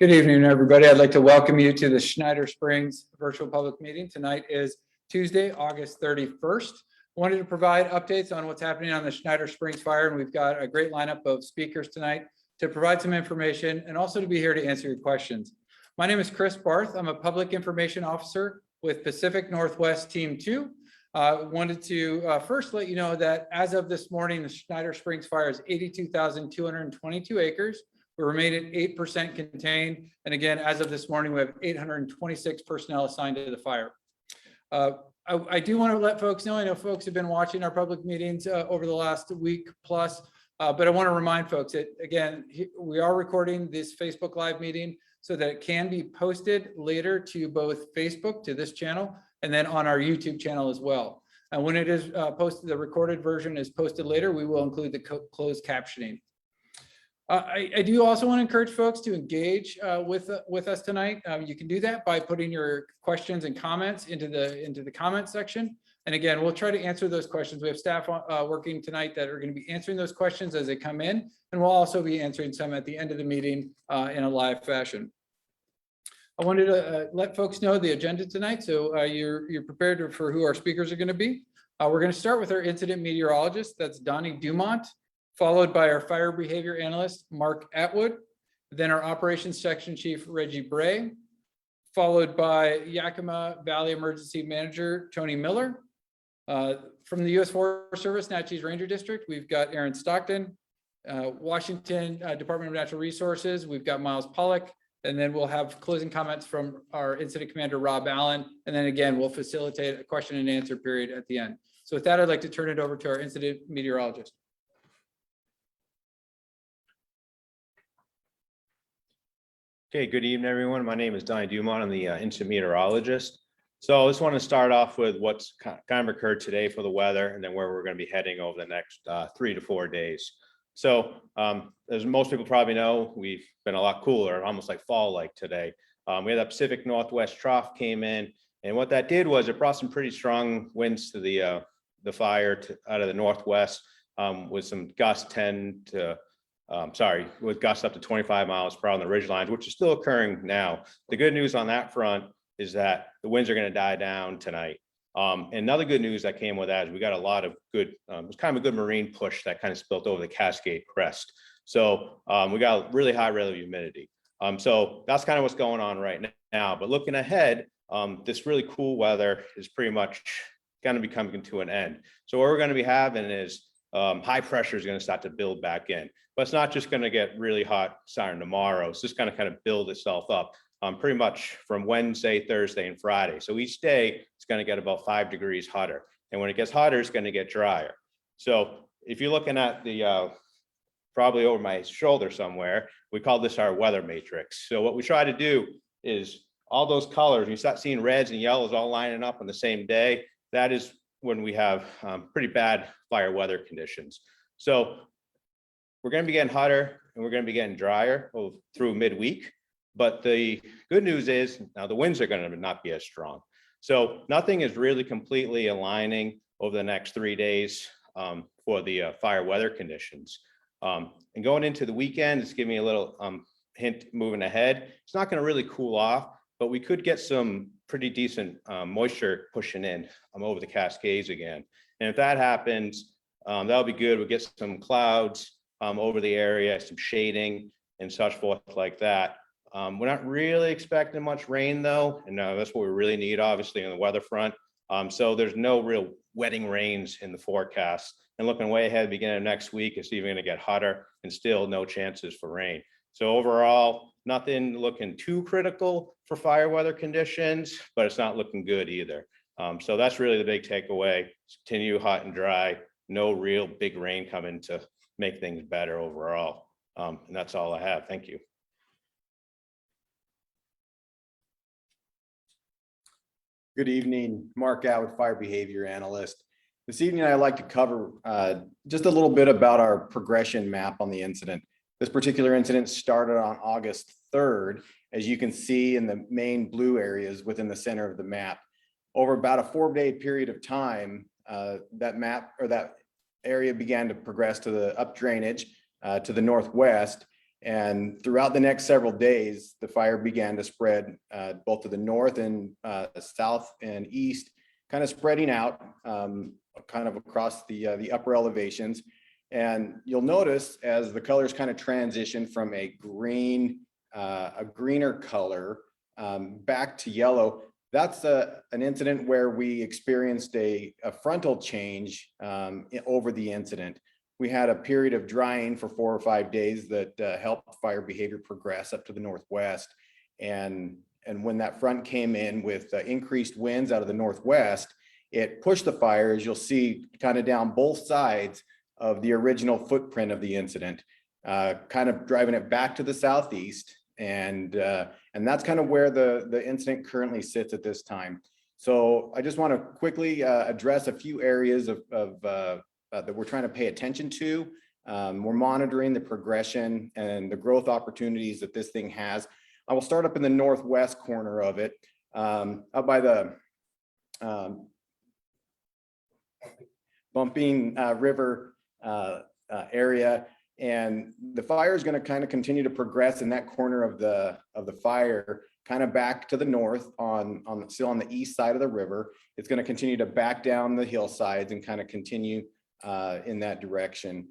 Good evening, everybody. I'd like to welcome you to the Schneider Springs virtual public meeting. Tonight is Tuesday, August 31st. Wanted to provide updates on what's happening on the Schneider Springs fire, and we've got a great lineup of speakers tonight to provide some information and also to be here to answer your questions. My name is Chris Barth. I'm a public information officer with Pacific Northwest Team 2. Wanted to first let you know that as of this morning, the Schneider Springs fire is 82,222 acres. We remain at 8% contained. And again, as of this morning, we have 826 personnel assigned to the fire. I do want to let folks know, I know folks have been watching our public meetings over the last week plus, but I want to remind folks that, again, we are recording this Facebook Live meeting so that it can be posted later to both Facebook, to this channel, and then on our YouTube channel as well. And when it is posted, the recorded version is posted later, we will include the closed captioning. I do also want to encourage folks to engage with us tonight. You can do that by putting your questions and comments into the comment section. And again, we'll try to answer those questions. We have staff working tonight that are going to be answering those questions as they come in, and we'll also be answering some at the end of the meeting in a live fashion. I wanted to let folks know the agenda tonight, so you're prepared for who our speakers are going to be. We're going to start with our incident meteorologist, that's Donnie Dumont, followed by our fire behavior analyst, Mark Atwood, then our operations section chief, Reggie Bray, followed by Yakima Valley Emergency Manager, Tony Miller. From the U.S. Forest Service, Natchez Ranger District, we've got Aaron Stockton. Washington Department of Natural Resources, we've got Miles Pollock, and then we'll have closing comments from our incident commander, Rob Allen, and then again, we'll facilitate a question and answer period at the end. So with that, I'd like to turn it over to our incident meteorologist. Okay, good evening, everyone. My name is Donnie Dumont. I'm the incident meteorologist. So I just want to start off with what's kind of occurred today for the weather, and then where we're going to be heading over the next 3 to 4 days. So as most people probably know, we've been a lot cooler, almost like fall-like today. We had that Pacific Northwest trough came in, and what that did was it brought some pretty strong winds to the fire out of the northwest with some gusts 10 to with gusts up to 25 miles per hour on the ridge lines, which is still occurring now. The good news on that front is that the winds are going to die down tonight. And another good news that came with that is we got a lot of good, it was kind of a good marine push that kind of spilt over the Cascade Crest. So we got really high relative humidity. So that's kind of what's going on right now. But looking ahead, this really cool weather is pretty much going to be coming to an end. So what we're going to be having is high pressure is going to start to build back in, but it's not just going to get really hot starting tomorrow. It's just going to kind of build itself up pretty much from Wednesday, Thursday, and Friday. So each day it's going to get about 5 degrees hotter. And when it gets hotter, it's going to get drier. So if you're looking at the, probably over my shoulder somewhere, we call this our weather matrix. So what we try to do is all those colors, you start seeing reds and yellows all lining up on the same day, that is when we have pretty bad fire weather conditions. So we're going to be getting hotter and we're going to be getting drier through midweek. But the good news is now the winds are going to not be as strong. So nothing is really completely aligning over the next 3 days for the fire weather conditions. And going into the weekend, it's giving me a little hint moving ahead. It's not going to really cool off, but we could get some pretty decent moisture pushing in over the Cascades again. And if that happens, that'll be good. We'll get some clouds over the area, some shading and such forth like that. We're not really expecting much rain though, and that's what we really need, obviously, on the weather front. So there's no real wetting rains in the forecast. And looking way ahead, beginning of next week, it's even going to get hotter and still no chances for rain. So overall, nothing looking too critical for fire weather conditions, but it's not looking good either. So that's really the big takeaway. Continue hot and dry, no real big rain coming to make things better overall. And that's all I have. Thank you. Good evening, Mark Atwood, fire behavior analyst. This evening, I'd like to cover just a little bit about our progression map on the incident. This particular incident started on August 3rd, as you can see in the main blue areas within the center of the map. Over about a 4-day period of time, that area began to progress to the up drainage to the northwest, And throughout the next several days, the fire began to spread both to the north and south and east, kind of spreading out kind of across the upper elevations. And you'll notice as the colors kind of transition from a greener color back to yellow, that's an incident where we experienced a frontal change over the incident. We had a period of drying for 4 or 5 days that helped fire behavior progress up to the northwest. And when that front came in with increased winds out of the northwest, it pushed the fire, as you'll see, kind of down both sides of the original footprint of the incident, kind of driving it back to the southeast. And that's kind of where the incident currently sits at this time. So I just want to quickly address a few areas that we're trying to pay attention to. We're monitoring the progression and the growth opportunities that this thing has. I will start up in the northwest corner of it, up by the Bumping River area. And the fire is going to kind of continue to progress in that corner of the fire, kind of back to the north still on the east side of the river. It's going to continue to back down the hillsides and kind of continue in that direction.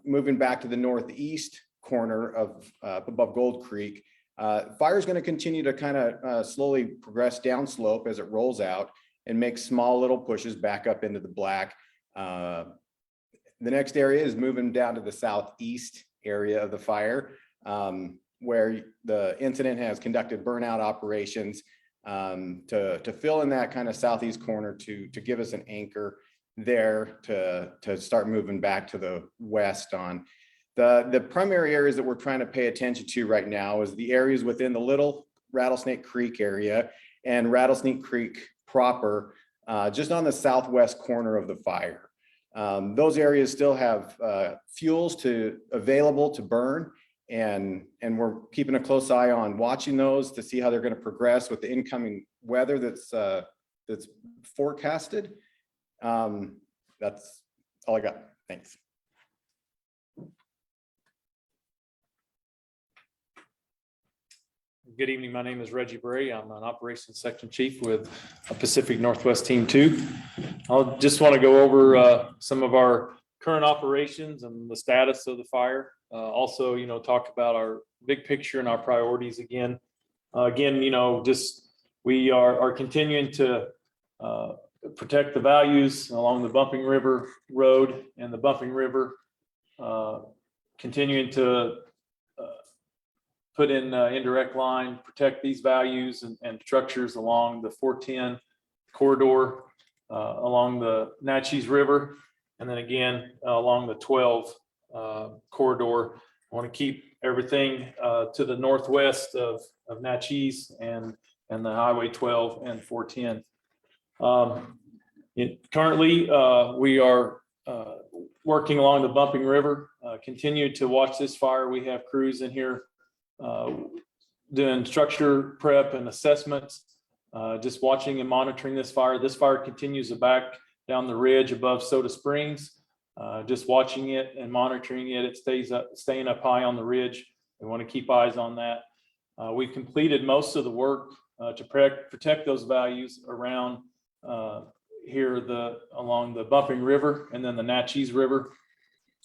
Moving back to the northeast corner of above Gold Creek, fire is going to continue to kind of slowly progress downslope as it rolls out and make small little pushes back up into the black. The next area is moving down to the southeast area of the fire, where the incident has conducted burnout operations to fill in that kind of southeast corner to give us an anchor there to start moving back to the west on. The primary areas that we're trying to pay attention to right now is the areas within the Little Rattlesnake Creek area and Rattlesnake Creek proper, just on the southwest corner of the fire. Those areas still have fuels available to burn, and we're keeping a close eye on watching those to see how they're going to progress with the incoming weather that's forecasted. That's all I got. Thanks. Good evening. My name is Reggie Bray. I'm an operations section chief with Pacific Northwest Team 2. I'll just want to go over some of our current operations and the status of the fire. Also, talk about our big picture and our priorities again. We are continuing to protect the values along the Bumping River Road and the Bumping River, continuing to put in indirect line, protect these values and structures along the 410 corridor, along the Natchez River, and then again along the 12 corridor. I want to keep everything to the northwest of Natchez and the Highway 12 and 410. Currently, we are working along the Bumping River. Continue to watch this fire. We have crews in here doing structure prep and assessments, just watching and monitoring this fire. This fire continues to back down the ridge above Soda Springs, just watching it and monitoring it. It staying up high on the ridge. We want to keep eyes on that. We've completed most of the work to protect those values around here along the Bumping River and then the Natchez River.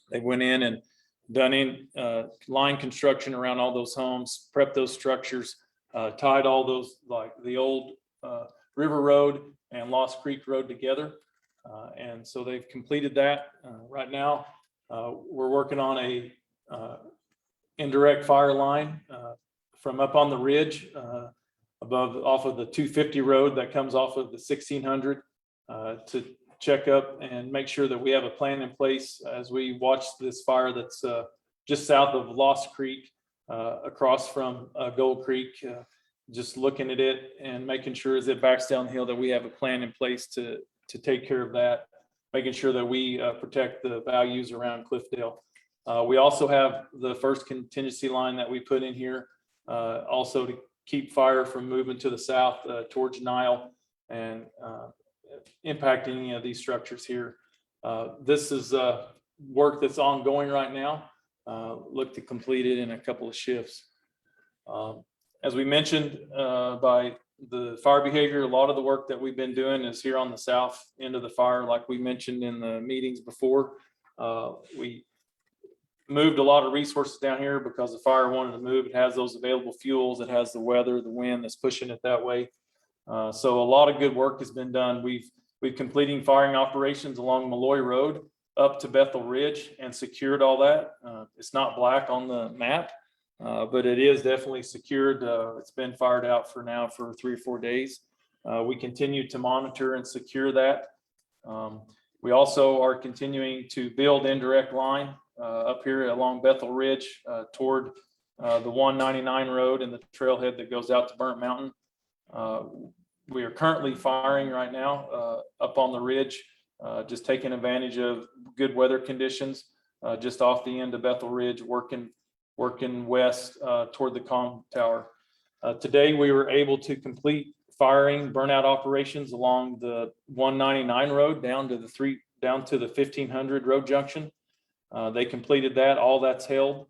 They went in and done line construction around all those homes, prepped those structures, tied all those, like the old River Road and Lost Creek Road together. And so they've completed that. Right now, we're working on a indirect fire line from up on the ridge off of the 250 road that comes off of the 1600 to check up and make sure that we have a plan in place as we watch this fire that's just south of Lost Creek, across from Gold Creek, just looking at it and making sure as it backs down the hill that we have a plan in place to take care of that, making sure that we protect the values around Cliffdale. We also have the first contingency line that we put in here, also to keep fire from moving to the south towards Nile and impacting any of these structures here. This is work that's ongoing right now. look to complete it in a couple of shifts. As we mentioned by the fire behavior, a lot of the work that we've been doing is here on the south end of the fire, like we mentioned in the meetings before. We moved a lot of resources down here because the fire wanted to move. It has those available fuels. It has the weather, the wind that's pushing it that way. So a lot of good work has been done. We've completing firing operations along Malloy Road up to Bethel Ridge and secured all that. It's not black on the map, but it is definitely secured. It's been fired out for 3 or 4 days. We continue to monitor and secure that. We also are continuing to build indirect line up here along Bethel Ridge toward the 199 road and the trailhead that goes out to Burnt Mountain. We are currently firing right now up on the ridge, just taking advantage of good weather conditions, just off the end of Bethel Ridge, working west toward the comm tower. Today, we were able to complete firing burnout operations along the 199 road down to the 1500 road junction. They completed that. All that's held.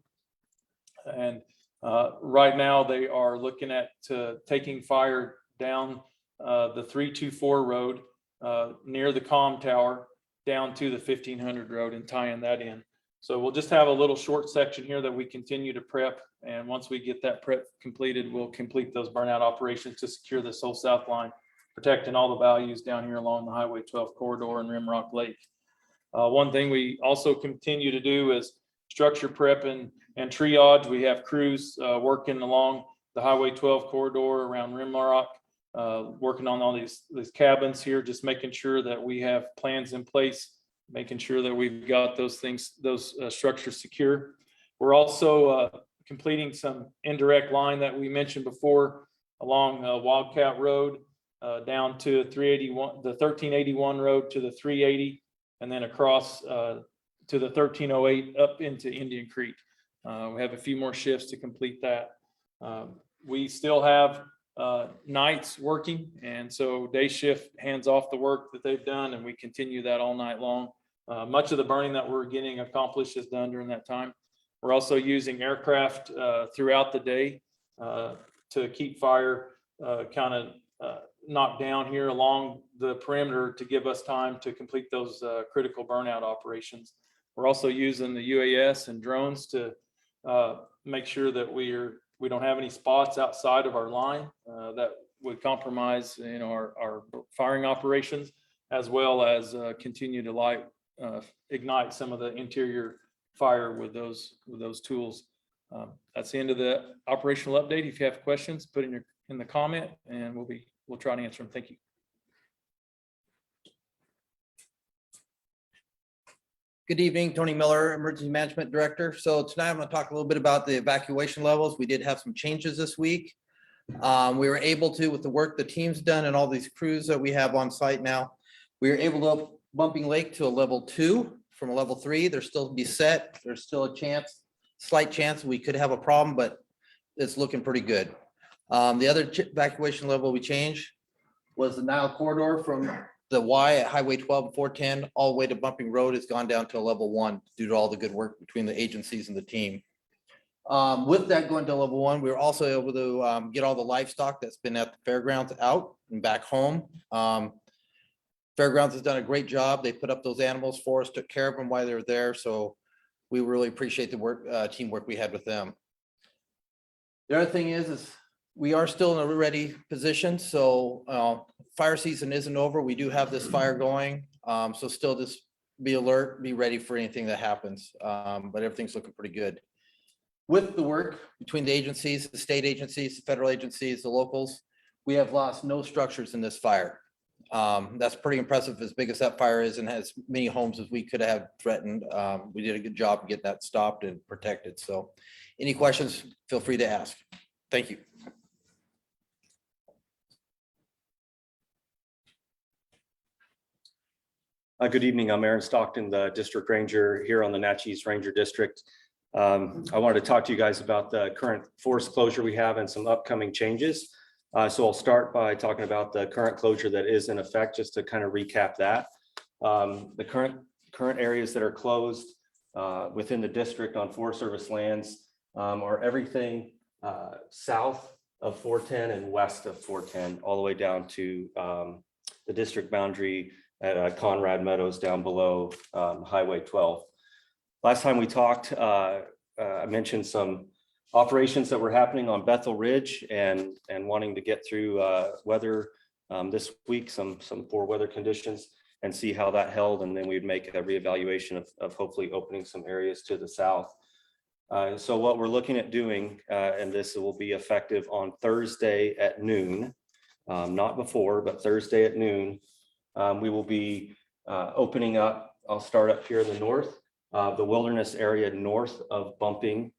And right now they are looking at taking fire down the 324 road near the comm tower down to the 1500 road and tying that in. So we'll just have a little short section here that we continue to prep. And once we get that prep completed, we'll complete those burnout operations to secure this whole south line, protecting all the values down here along the Highway 12 corridor and Rimrock Lake. One thing we also continue to do is structure prep and triage. We have crews working along the Highway 12 corridor around Rimrock, working on all these cabins here, just making sure that we have plans in place, making sure that we've got those structures secure. We're also completing some indirect line that we mentioned before along Wildcat Road down to 381, the 1381 road to the 380, and then across to the 1308 up into Indian Creek. We have a few more shifts to complete that. We still have nights working, and so day shift hands off the work that they've done, and we continue that all night long. Much of the burning that we're getting accomplished is done during that time. We're also using aircraft throughout the day to keep fire kind of knocked down here along the perimeter to give us time to complete those critical burnout operations. We're also using the UAS and drones to make sure that we don't have any spots outside of our line that would compromise, our firing operations, as well as continue to ignite some of the interior fire with those tools. That's the end of the operational update. If you have questions, put in the comment, and we'll try to answer them. Thank you. Good evening, Tony Miller, Emergency Management Director. So tonight I'm going to talk a little bit about the evacuation levels. We did have some changes this week. We were able to, with the work the team's done and all these crews that we have on site now, we were able to up Bumping Lake to a level 2 from a level 3. There's still to be set. There's still a slight chance we could have a problem, but it's looking pretty good. The other evacuation level we changed was the Nile corridor from the Y at Highway 12 and 410 all the way to Bumping Road has gone down to a level 1 due to all the good work between the agencies and the team. With that going to level 1, we were also able to get all the livestock that's been at the fairgrounds out and back home. Fairgrounds has done a great job. They put up those animals for us, took care of them while they were there. So we really appreciate the work, teamwork we had with them. The other thing is we are still in a ready position. So fire season isn't over. We do have this fire going. So still just be alert, be ready for anything that happens. But everything's looking pretty good. With the work between the agencies, the state agencies, the federal agencies, the locals, we have lost no structures in this fire. That's pretty impressive, as big as that fire is and has many homes as we could have threatened. We did a good job of getting that stopped and protected. So any questions, feel free to ask. Thank you. Good evening. I'm Aaron Stockton, the District Ranger here on the Natchez Ranger District. I wanted to talk to you guys about the current forest closure we have and some upcoming changes. So I'll start by talking about the current closure that is in effect, just to kind of recap that. The current areas that are closed within the district on Forest Service lands are everything south of 410 and west of 410, all the way down to the district boundary at Conrad Meadows down below Highway 12. Last time we talked, I mentioned some operations that were happening on Bethel Ridge and wanting to get through weather this week, some poor weather conditions, and see how that held. And then we'd make a reevaluation of hopefully opening some areas to the south. So what we're looking at doing, and this will be effective on Thursday at noon, not before, but Thursday at noon, we will be opening up. I'll start up here in the north, the wilderness area north of Bumping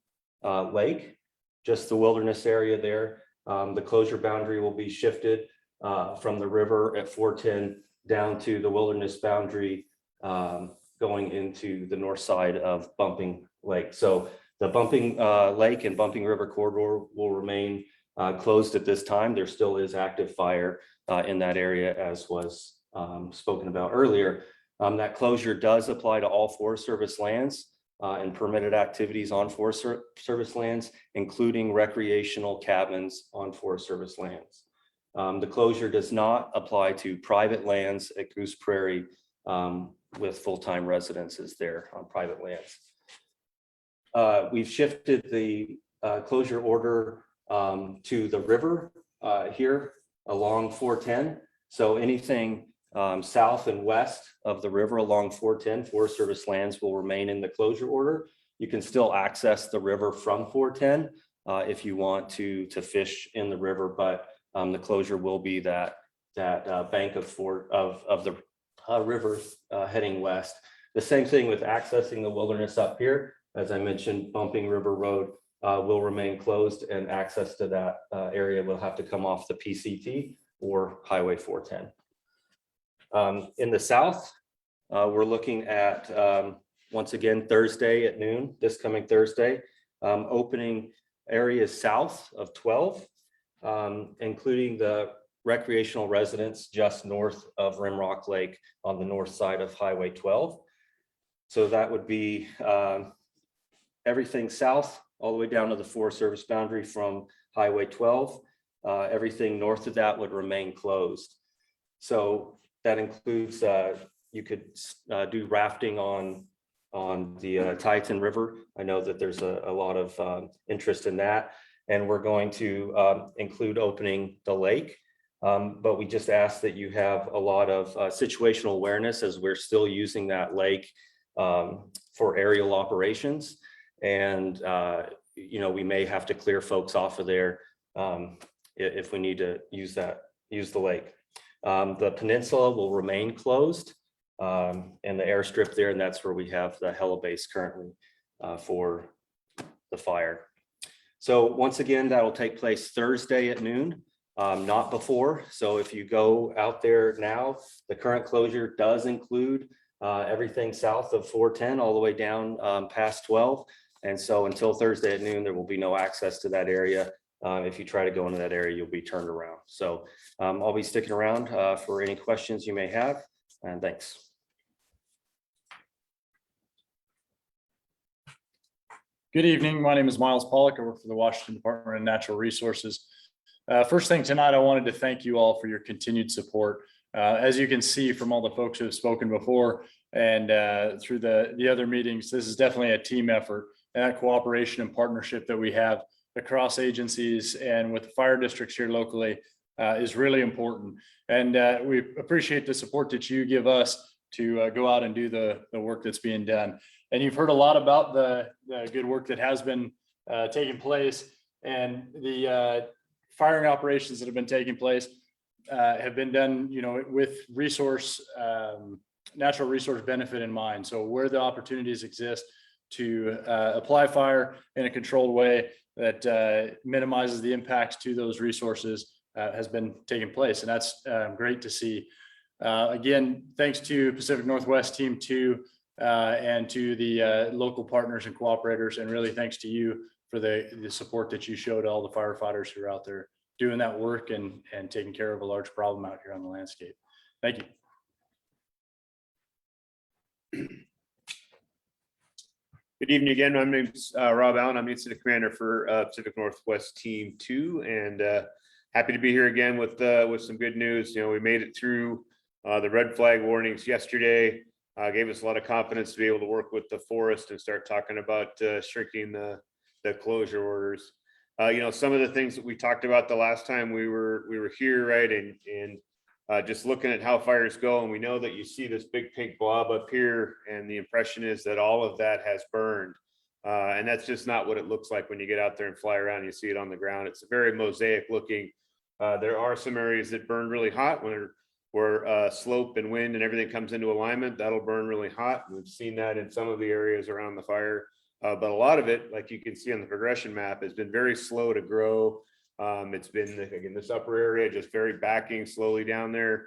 Lake, just the wilderness area there. The closure boundary will be shifted from the river at 410 down to the wilderness boundary going into the north side of Bumping Lake. So the Bumping Lake and Bumping River corridor will remain closed at this time. There still is active fire in that area, as was spoken about earlier. That closure does apply to all Forest Service lands and permitted activities on Forest Service lands, including recreational cabins on Forest Service lands. The closure does not apply to private lands at Goose Prairie with full-time residences there on private lands. We've shifted the closure order to the river here along 410. So anything south and west of the river along 410, Forest Service lands will remain in the closure order. You can still access the river from 410 if you want to fish in the river, but the closure will be that bank of the river heading west. The same thing with accessing the wilderness up here. As I mentioned, Bumping River Road will remain closed, and access to that area will have to come off the PCT or Highway 410. In the south, we're looking at, once again, Thursday at noon, this coming Thursday, opening areas south of 12, including the recreational residents just north of Rimrock Lake on the north side of Highway 12. So that would be everything south all the way down to the Forest Service boundary from Highway 12. Everything north of that would remain closed. So that includes, you could do rafting on the Titan River. I know that there's a lot of interest in that. And we're going to include opening the lake. But we just ask that you have a lot of situational awareness, as we're still using that lake for aerial operations. And, we may have to clear folks off of there if we need to use the lake. The peninsula will remain closed and the airstrip there, and that's where we have the helibase currently for the fire. So once again, that will take place Thursday at noon, not before. So if you go out there now, the current closure does include everything south of 410 all the way down past 12. And so until Thursday at noon, there will be no access to that area. If you try to go into that area, you'll be turned around. So I'll be sticking around for any questions you may have, and thanks. Good evening. My name is Miles Pollock. I work for the Washington Department of Natural Resources. First thing tonight, I wanted to thank you all for your continued support. As you can see from all the folks who have spoken before and through the other meetings, this is definitely a team effort, and that cooperation and partnership that we have across agencies and with the fire districts here locally is really important. And we appreciate the support that you give us to go out and do the work that's being done. And you've heard a lot about the good work that has been taking place, and the firing operations that have been taking place have been done, with natural resource benefit in mind. So where the opportunities exist to apply fire in a controlled way that minimizes the impacts to those resources has been taking place. And that's great to see. Again, thanks to Pacific Northwest Team 2 and to the local partners and cooperators, and really thanks to you for the support that you showed all the firefighters who are out there doing that work and taking care of a large problem out here on the landscape. Thank you. Good evening again. My name is Rob Allen. I'm the incident commander for Pacific Northwest Team 2, and happy to be here again with some good news. You know, we made it through the red flag warnings yesterday. Gave us a lot of confidence to be able to work with the forest and start talking about shrinking the closure orders. You know, some of the things that we talked about the last time we were here, right, and just looking at how fires go, and we know that you see this big pink blob up here, and the impression is that all of that has burned. And that's just not what it looks like when you get out there and fly around, you see it on the ground. It's very mosaic looking. There are some areas that burn really hot where slope and wind and everything comes into alignment, that'll burn really hot. We've seen that in some of the areas around the fire. But a lot of it, like you can see on the progression map, has been very slow to grow. It's been, again, this upper area just very backing slowly down there,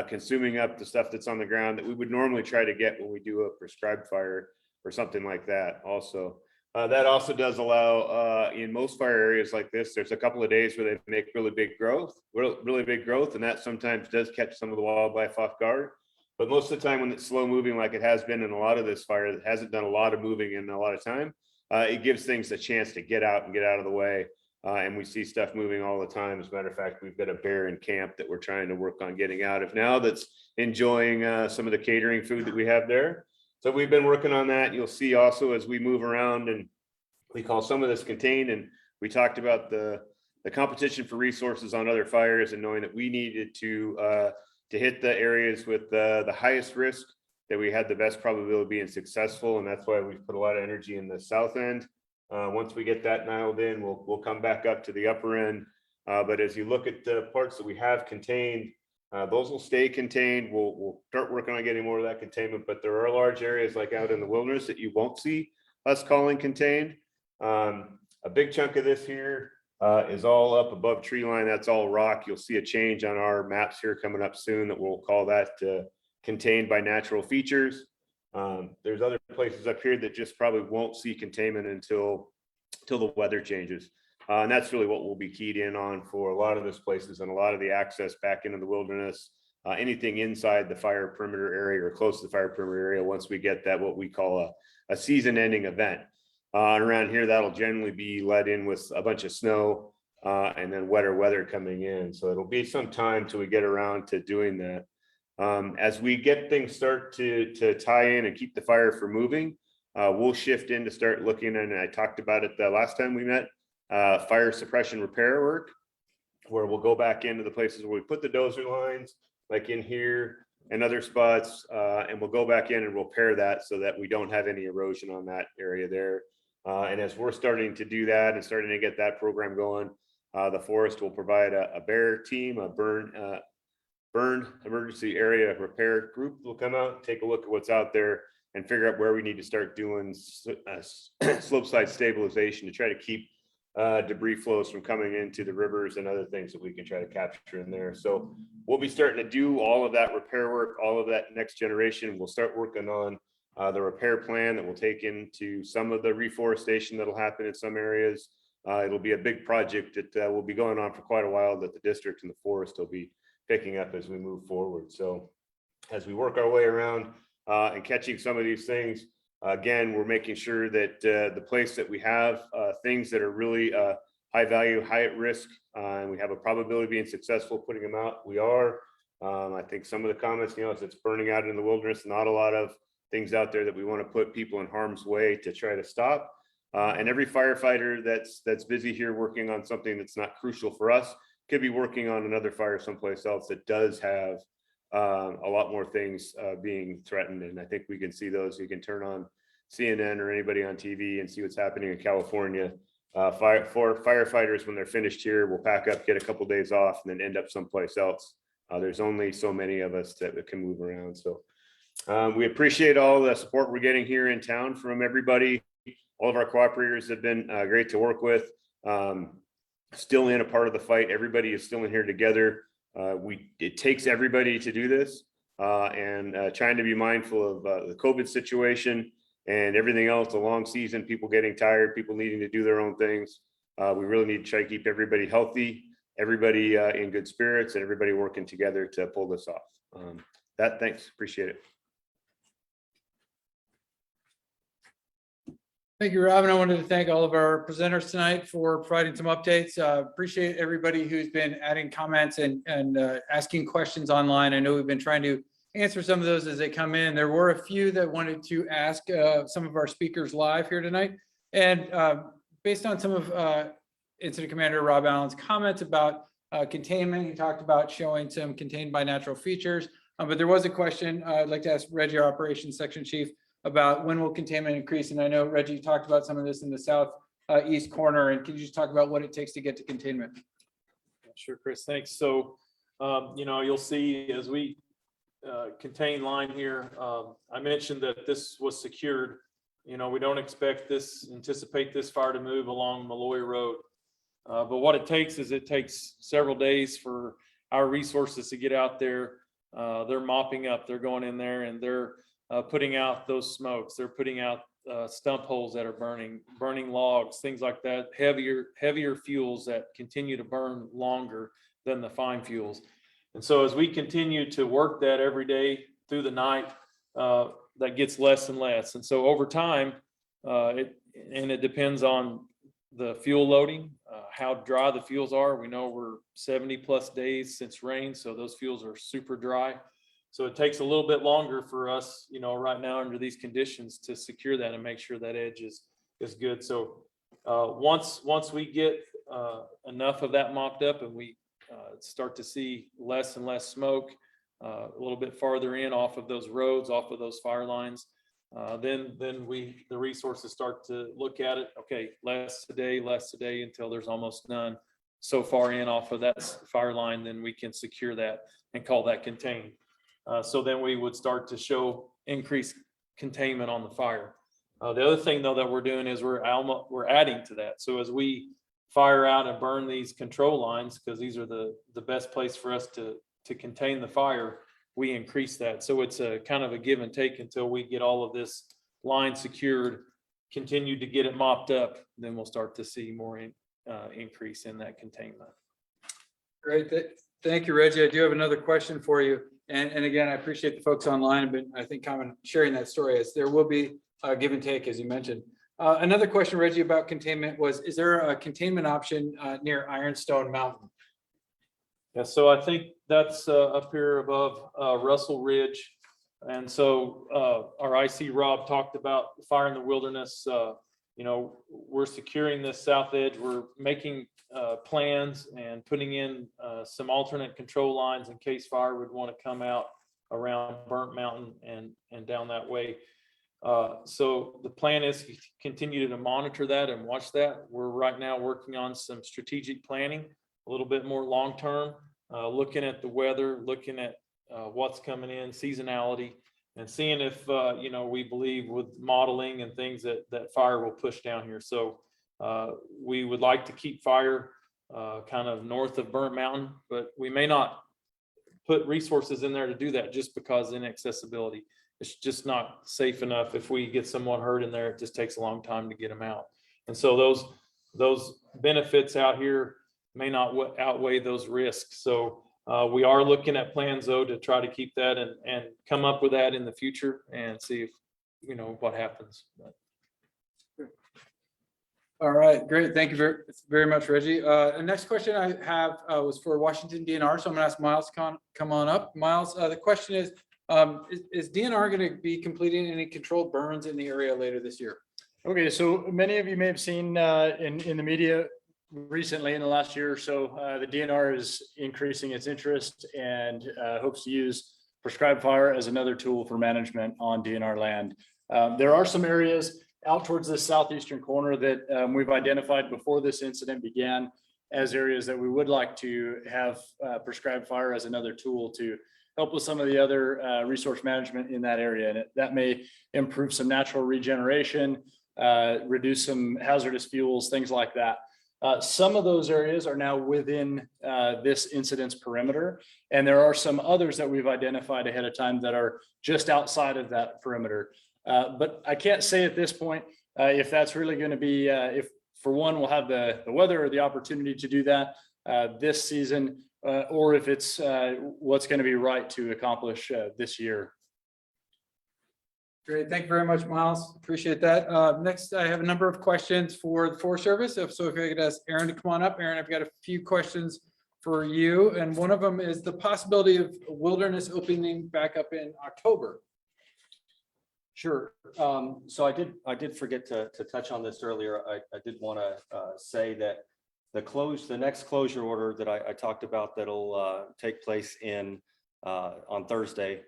consuming up the stuff that's on the ground that we would normally try to get when we do a prescribed fire or something like that also. That also does allow, in most fire areas like this, there's a couple of days where they make really big growth, and that sometimes does catch some of the wildlife off guard. But most of the time when it's slow moving, like it has been in a lot of this fire that hasn't done a lot of moving in a lot of time, it gives things a chance to get out of the way. And we see stuff moving all the time. As a matter of fact, we've got a bear in camp that we're trying to work on getting out of now that's enjoying some of the catering food that we have there. So we've been working on that. You'll see also as we move around, and we call some of this contained, and we talked about the competition for resources on other fires and knowing that we needed to hit the areas with the highest risk, that we had the best probability of being successful. And that's why we've put a lot of energy in the south end. Once we get that nailed in, we'll come back up to the upper end. But as you look at the parts that we have contained, those will stay contained. We'll start working on getting more of that containment, but there are large areas like out in the wilderness that you won't see us calling contained. A big chunk of this here is all up above tree line. That's all rock. You'll see a change on our maps here coming up soon that we'll call that contained by natural features. There's other places up here that just probably won't see containment until the weather changes. And that's really what we'll be keyed in on for a lot of these places and a lot of the access back into the wilderness, anything inside the fire perimeter area or close to the fire perimeter area. Once we get that, what we call a season ending event. And around here, that'll generally be let in with a bunch of snow and then wetter weather coming in. So it'll be some time till we get around to doing that. As we get things start to tie in and keep the fire from moving, we'll shift in to start looking, and I talked about it the last time we met, fire suppression repair work, where we'll go back into the places where we put the dozer lines, like in here and other spots, and we'll go back in and repair that so that we don't have any erosion on that area there. And as we're starting to do that and starting to get that program going, the forest will provide a bear team, a burn emergency area repair group will come out, take a look at what's out there and figure out where we need to start doing slope side stabilization to try to keep debris flows from coming into the rivers and other things that we can try to capture in there. So we'll be starting to do all of that repair work, all of that next generation. We'll start working on the repair plan that will take into some of the reforestation that'll happen in some areas. It'll be a big project that will be going on for quite a while, that the district and the forest will be picking up as we move forward. So as we work our way around and catching some of these things, again, we're making sure that the place that we have things that are really high value, high at risk, and we have a probability of being successful putting them out, we are. I think some of the comments, you know, as it's burning out in the wilderness, not a lot of things out there that we want to put people in harm's way to try to stop. And every firefighter that's busy here working on something that's not crucial for us could be working on another fire someplace else that does have a lot more things being threatened. And I think we can see those. You can turn on CNN or anybody on TV and see what's happening in California. Firefighters, when they're finished here, will pack up, get a couple of days off, and then end up someplace else. There's only so many of us that can move around. So we appreciate all the support we're getting here in town from everybody. All of our cooperators have been great to work with. Still in a part of the fight. Everybody is still in here together. It takes everybody to do this, and trying to be mindful of the COVID situation and everything else, a long season, people getting tired, people needing to do their own things. We really need to try to keep everybody healthy, everybody in good spirits, and everybody working together to pull this off. Thanks, appreciate it. Thank you, Robin. I wanted to thank all of our presenters tonight for providing some updates. Appreciate everybody who's been adding comments and asking questions online. I know we've been trying to answer some of those as they come in. There were a few that wanted to ask some of our speakers live here tonight. And based on some of Incident Commander Rob Allen's comments about containment, he talked about showing some contained by natural features. But there was a question I'd like to ask Reggie, our operations section chief, about when will containment increase? And I know Reggie talked about some of this in the south east corner. And can you just talk about what it takes to get to containment? Sure, Chris, thanks. So, you'll see as we contain line here, I mentioned that this was secured. We don't anticipate this fire to move along Malloy Road. But what it takes several days for our resources to get out there. They're mopping up, they're going in there and they're putting out those smokes. They're putting out stump holes that are burning logs, things like that, heavier fuels that continue to burn longer than the fine fuels. And so as we continue to work that every day through the night, that gets less and less. And so over time, it depends on the fuel loading, how dry the fuels are. We know we're 70+ days since rain, so those fuels are super dry. So it takes a little bit longer for us, right now under these conditions to secure that and make sure that edge is good. So once we get enough of that mopped up and we start to see less and less smoke, a little bit farther in off of those roads, off of those fire lines, then the resources start to look at it. Okay, less today until there's almost none so far in off of that fire line, then we can secure that and call that contained. So then we would start to show increased containment on the fire. The other thing though that we're doing is we're adding to that. So as we fire out and burn these control lines, because these are the best place for us to contain the fire, we increase that. So it's a kind of a give and take until we get all of this line secured, continue to get it mopped up, then we'll start to see more increase in that containment. Great. Thank you, Reggie. I do have another question for you. And again, I appreciate the folks online, but I think common sharing that story as there will be a give and take, as you mentioned. Another question, Reggie, about containment was, is there a containment option near Ironstone Mountain? Yeah, so I think that's up here above Russell Ridge. And so our IC Rob talked about the fire in the wilderness. We're securing this south edge. We're making plans and putting in some alternate control lines in case fire would want to come out around Burnt Mountain and down that way. So the plan is to continue to monitor that and watch that. We're right now working on some strategic planning, a little bit more long-term, looking at the weather, looking at what's coming in, seasonality, and seeing if, we believe with modeling and things that fire will push down here. So we would like to keep fire kind of north of Burnt Mountain, but we may not put resources in there to do that just because inaccessibility. It's just not safe enough. If we get someone hurt in there, it just takes a long time to get them out. And so those benefits out here may not outweigh those risks. So we are looking at plans though to try to keep that and come up with that in the future and see if, what happens. All right, great. Thank you very much, Reggie. The next question I have was for Washington DNR. So I'm gonna ask Miles to come on up. Miles, the question is DNR going to be completing any controlled burns in the area later this year? Okay, so many of you may have seen in the media recently in the last year or so, the DNR is increasing its interest and hopes to use prescribed fire as another tool for management on DNR land. There are some areas out towards the southeastern corner that we've identified before this incident began as areas that we would like to have prescribed fire as another tool to help with some of the other resource management in that area. And that may improve some natural regeneration, reduce some hazardous fuels, things like that. Some of those areas are now within this incident's perimeter, and there are some others that we've identified ahead of time that are just outside of that perimeter. But I can't say at this point if that's really going to be, if for one, we'll have the weather or the opportunity to do that this season, or if it's what's going to be right to accomplish this year. Great. Thank you very much, Miles. Appreciate that. Next, I have a number of questions for the Forest Service. So if I could ask Aaron to come on up. Aaron, I've got a few questions for you. And one of them is the possibility of wilderness opening back up in October. Sure. So I did forget to touch on this earlier. I did want to say that the next closure order that I talked about that'll take place on Thursday,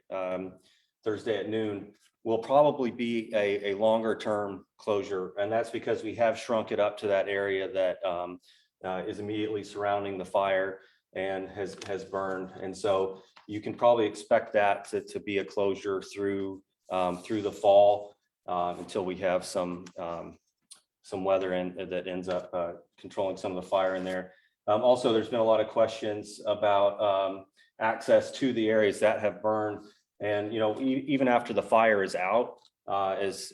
Thursday at noon, will probably be a longer term closure. And that's because we have shrunk it up to that area that is immediately surrounding the fire and has burned. And so you can probably expect that to be a closure through the fall until we have some weather that ends up controlling some of the fire in there. Also, there's been a lot of questions about access to the areas that have burned. And, even after the fire is out, as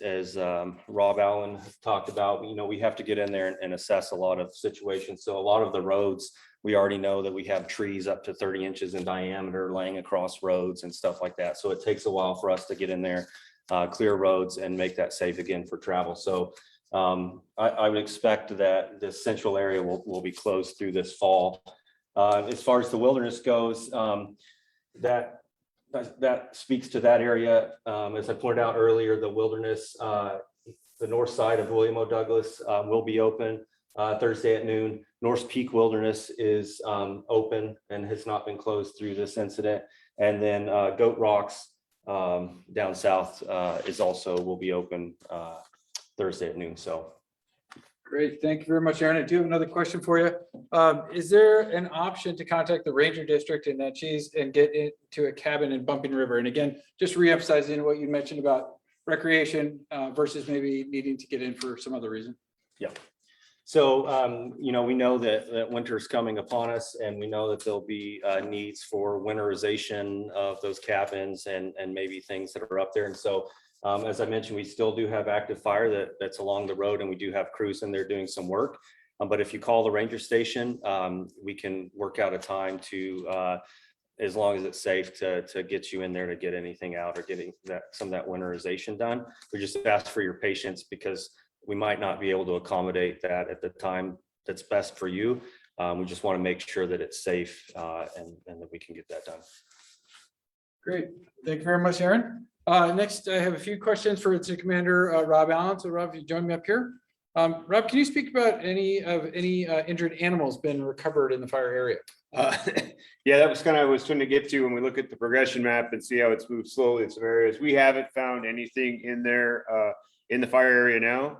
Rob Allen talked about, we have to get in there and assess a lot of situations. So a lot of the roads, we already know that we have trees up to 30 inches in diameter laying across roads and stuff like that. So it takes a while for us to get in there, clear roads and make that safe again for travel. So I would expect that the central area will be closed through this fall. As far as the wilderness goes, that speaks to that area. As I pointed out earlier, the wilderness, the north side of William O. Douglas will be open Thursday at noon. North Peak Wilderness is open and has not been closed through this incident. And then Goat Rocks down south will be open Thursday at noon. So. Great. Thank you very much, Aaron. I do have another question for you. Is there an option to contact the Ranger District in Natchez and get into a cabin in Bumping River? And again, just reemphasizing what you mentioned about recreation versus maybe needing to get in for some other reason. Yeah. So, we know that winter is coming upon us, and we know that there'll be needs for winterization of those cabins and maybe things that are up there. And so, as I mentioned, we still do have active fire that's along the road, and we do have crews in there doing some work. But if you call the ranger station, we can work out a time to, as long as it's safe, to get you in there to get anything out or getting some of that winterization done. We just ask for your patience because we might not be able to accommodate that at the time that's best for you. We just want to make sure that it's safe and that we can get that done. Great. Thank you very much, Aaron. Next, I have a few questions for Incident Commander Rob Allen. So Rob, if you join me up here. Rob, can you speak about any injured animals been recovered in the fire area? Yeah, that was kind of I was trying to get to when we look at the progression map and see how it's moved slowly in some areas. We haven't found anything in there in the fire area now.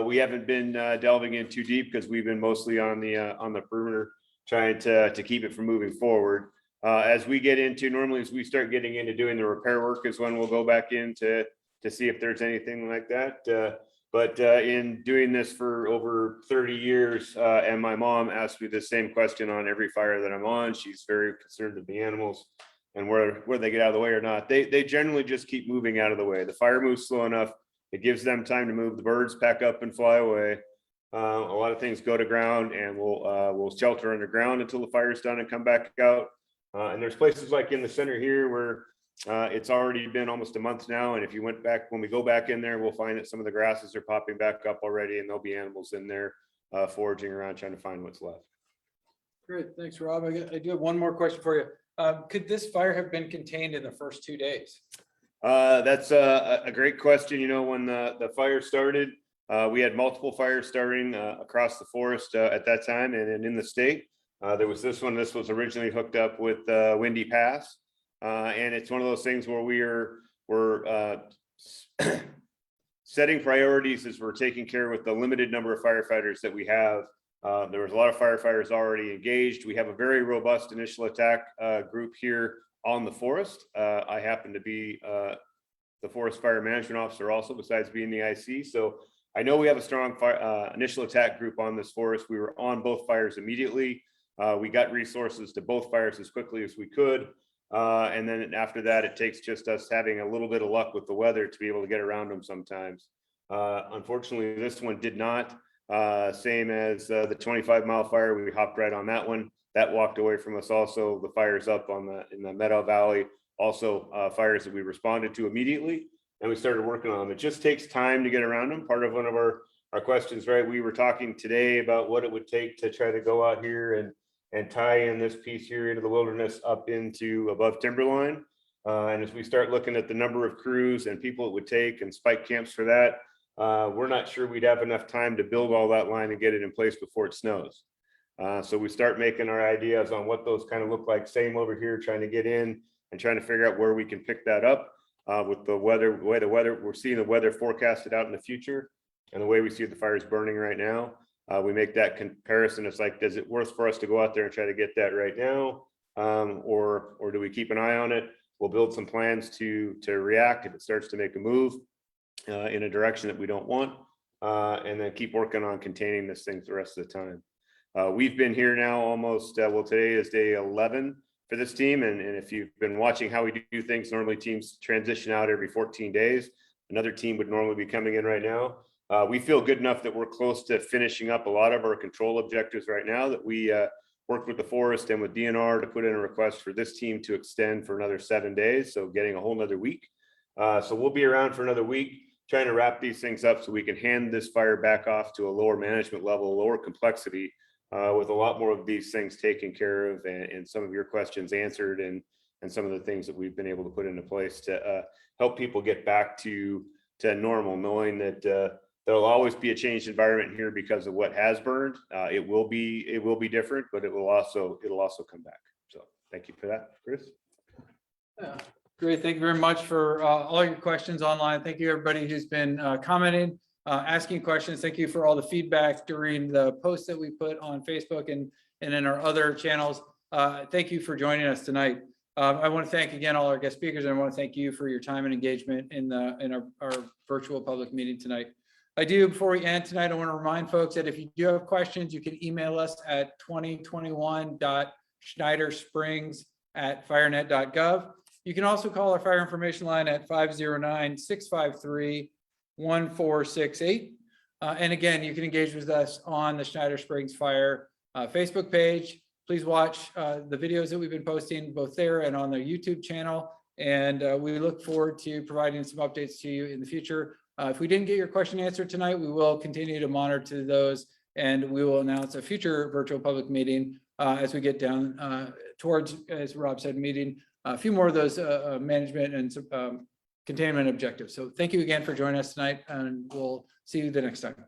We haven't been delving in too deep because we've been mostly on the perimeter trying to keep it from moving forward. As we get into, normally as we start getting into doing the repair work is when we'll go back in to see if there's anything like that. But in doing this for over 30 years, and my mom asked me the same question on every fire that I'm on. She's very concerned with the animals and where they get out of the way or not. They generally just keep moving out of the way. The fire moves slow enough. It gives them time to move. The birds pack up and fly away. A lot of things go to ground, and we'll shelter underground until the fire's done and come back out. And there's places like in the center here where it's already been almost a month now. And if you went back, when we go back in there, we'll find that some of the grasses are popping back up already, and there'll be animals in there foraging around trying to find what's left. Great. Thanks, Rob. I do have one more question for you. Could this fire have been contained in the first 2 days? That's a great question. When the fire started, we had multiple fires starting across the forest at that time and in the state. There was this one. This was originally hooked up with Windy Pass, and it's one of those things where we're setting priorities as we're taking care with the limited number of firefighters that we have. There was a lot of firefighters already engaged. We have a very robust initial attack group here on the forest. I happen to be the Forest Fire Management Officer also, besides being the IC. So I know we have a strong initial attack group on this forest. We were on both fires immediately. We got resources to both fires as quickly as we could. And then after that, it takes just us having a little bit of luck with the weather to be able to get around them sometimes. Unfortunately, this one did not. Same as the 25-mile fire, we hopped right on that one. That walked away from us also. The fires up in the Meadow Valley, also fires that we responded to immediately. and we started working on them. It just takes time to get around them. Part of one of our questions, right? We were talking today about what it would take to try to go out here and tie in this piece here into the wilderness up into above timberline. And as we start looking at the number of crews and people it would take and spike camps for that, we're not sure we'd have enough time to build all that line and get it in place before it snows. So we start making our ideas on what those kind of look like. Same over here, trying to get in and trying to figure out where we can pick that up with the weather, we're seeing the weather forecasted out in the future and the way we see the fires burning right now. We make that comparison. It's like, is it worth for us to go out there and try to get that right now? Or do we keep an eye on it? We'll build some plans to react if it starts to make a move in a direction that we don't want, and then keep working on containing this thing the rest of the time. We've been here now almost, well, today is day 11 for this team. And if you've been watching how we do things, normally teams transition out every 14 days. Another team would normally be coming in right now. We feel good enough that we're close to finishing up a lot of our control objectives right now, that we worked with the forest and with DNR to put in a request for this team to extend for another 7 days. So getting a whole nother week. So we'll be around for another week, trying to wrap these things up so we can hand this fire back off to a lower management level, lower complexity, with a lot more of these things taken care of and some of your questions answered and some of the things that we've been able to put into place to help people get back to normal, knowing that there'll always be a changed environment here because of what has burned. It will be different, but it'll also come back. So thank you for that, Chris. Yeah, great. Thank you very much for all your questions online. Thank you, everybody who's been commenting, asking questions. Thank you for all the feedback during the posts that we put on Facebook and in our other channels. Thank you for joining us tonight. I want to thank again all our guest speakers, and I want to thank you for your time and engagement in our virtual public meeting tonight. Before we end tonight, I want to remind folks that if you do have questions, you can email us at 2021.schneidersprings@firenet.gov. You can also call our fire information line at 509-653-1468. And again, you can engage with us on the Schneider Springs Fire Facebook page. Please watch the videos that we've been posting both there and on the YouTube channel. And we look forward to providing some updates to you in the future. If we didn't get your question answered tonight, we will continue to monitor those, and we will announce a future virtual public meeting as we get down towards, as Rob said, meeting a few more of those management and containment objectives. So thank you again for joining us tonight, and we'll see you the next time.